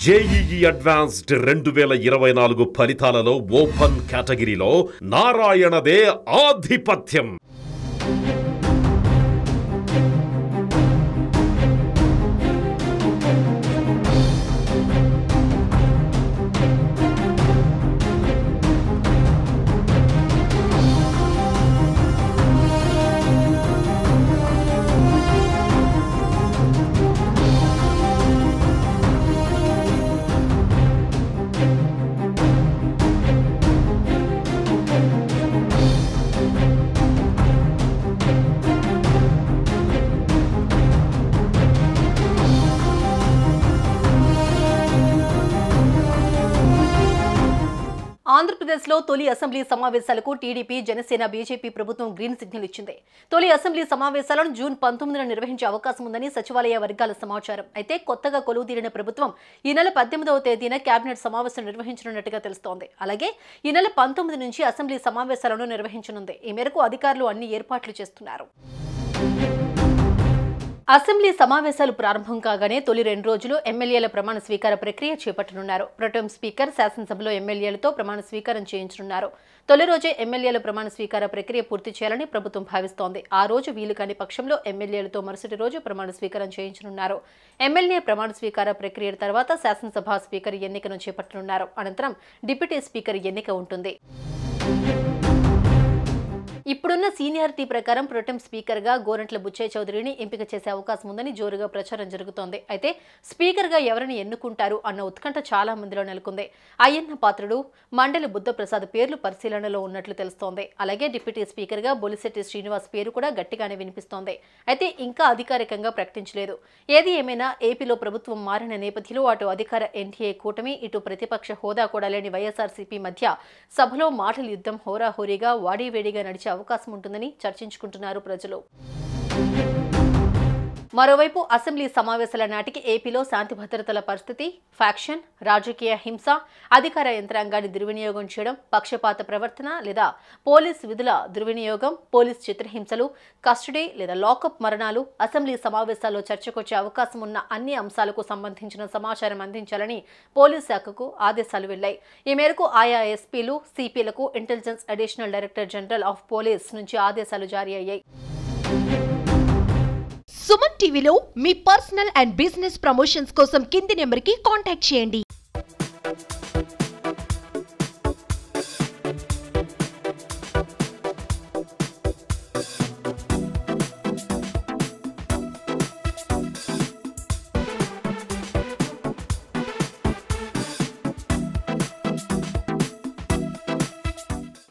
JEE advanced 2024 ఫలితాలలో open కేటగిరీలో నారాయణదే ఆధిపత్యం. ఆంధ్రప్రదేశ్లో తొలి అసెంబ్లీ సమావేశాలకు టీడీపీ, జనసేన, బీజేపీ ప్రభుత్వం గ్రీన్ సిగ్నల్ ఇచ్చింది. తొలి అసెంబ్లీ సమావేశాలను జూన్ 19న నిర్వహించే అవకాశం ఉందని సచివాలయ వర్గాల సమాచారం. అయితే కొత్తగా కొలువుదీరిన ప్రభుత్వం ఈ నెల 18వ తేదీన కేబినెట్ సమావేశం నిర్వహించనున్నట్టుగా తెలుస్తోంది. అలాగే ఈ నెల 19 నుంచి అసెంబ్లీ సమావేశాలను నిర్వహించనుంది. ఈ మేరకు అధికారులు అన్ని ఏర్పాట్లు చేస్తున్నారు. అసెంబ్లీ సమావేశాలు ప్రారంభం కాగానే తొలి 2 రోజులు ఎమ్మెల్యేల ప్రమాణ స్వీకార ప్రక్రియ చేపట్టనున్నారు. ప్రొటెం స్పీకర్ శాసనసభలో ఎమ్మెల్యేలతో ప్రమాణ స్వీకారం చేయించనున్నారు. తొలి రోజే ఎమ్మెల్యేల ప్రమాణ స్వీకార ప్రక్రియ పూర్తి చేయాలని ప్రభుత్వం భావిస్తోంది. ఆ రోజు వీలు కాని పక్షంలో ఎమ్మెల్యేలతో మరుసటి రోజు ప్రమాణ స్వీకారం చేయించనున్నారు. ఎమ్మెల్యే ప్రమాణ స్వీకార ప్రక్రియ తర్వాత శాసనసభ స్పీకర్ ఎన్నికను చేపట్టనున్నారు. అనంతరం డిప్యూటీ స్పీకర్ ఎన్నిక ఉంటుంది. ఇప్పుడున్న సీనియారిటీ ప్రకారం ప్రొటెం స్పీకర్ గా గోరంట్ల బుచ్చయ్య చౌదరిని ఎంపిక చేసే అవకాశం ఉందని జోరుగా ప్రచారం జరుగుతోంది. అయితే స్పీకర్ గా ఎవరిని ఎన్నుకుంటారు అన్న ఉత్కంఠ చాలా మందిలో నెలకొంది. అయ్యన్న పాత్రుడు, మండలి బుద్ధప్రసాద్ పేర్లు పరిశీలనలో ఉన్నట్లు తెలుస్తోంది. అలాగే డిప్యూటీ స్పీకర్ గా బొలిశెట్టి శ్రీనివాస్ పేరు కూడా గట్టిగానే వినిపిస్తోంది. అయితే ఇంకా అధికారికంగా ప్రకటించలేదు. ఏది ఏమైనా ఏపీలో ప్రభుత్వం మారిన నేపథ్యంలో అటు అధికార ఎన్డీఏ కూటమి, ఇటు ప్రతిపక్ష హోదా కూడా లేని వైఎస్ఆర్సీపీ మధ్య సభలో మాటల యుద్ధం హోరాహోరీగా వాడీవేడిగా నడిచే అవకాశం ఉంటుందని చర్చించుకుంటున్నారు ప్రజలు. మరోవైపు అసెంబ్లీ సమావేశాల నాటికి ఏపీలో శాంతి భద్రతల పరిస్థితి, ఫ్యాక్షన్, రాజకీయ హింస, అధికార యంత్రాంగాన్ని దుర్వినియోగం చేయడం, పక్షపాత ప్రవర్తన లేదా పోలీస్ విధుల దుర్వినియోగం, పోలీస్ చిత్రహింసలు, కస్టడీ లేదా లాకప్ మరణాలు, అసెంబ్లీ సమావేశాల్లో చర్చకొచ్చే అవకాశం ఉన్న అన్ని అంశాలకు సంబంధించిన సమాచారం అందించాలని పోలీస్ శాఖకు ఆదేశాలు వెళ్లాయి. ఈ మేరకు ఆయా ఎస్పీలు, సిపిలకు intelligence additional director general of police నుంచి ఆదేశాలు జారీ అయ్యాయి. సుమన్ టీవీలో మీ పర్సనల్ అండ్ బిజినెస్ ప్రమోషన్స్ కోసం కింది నెంబర్కి కాంటాక్ట్ చేయండి.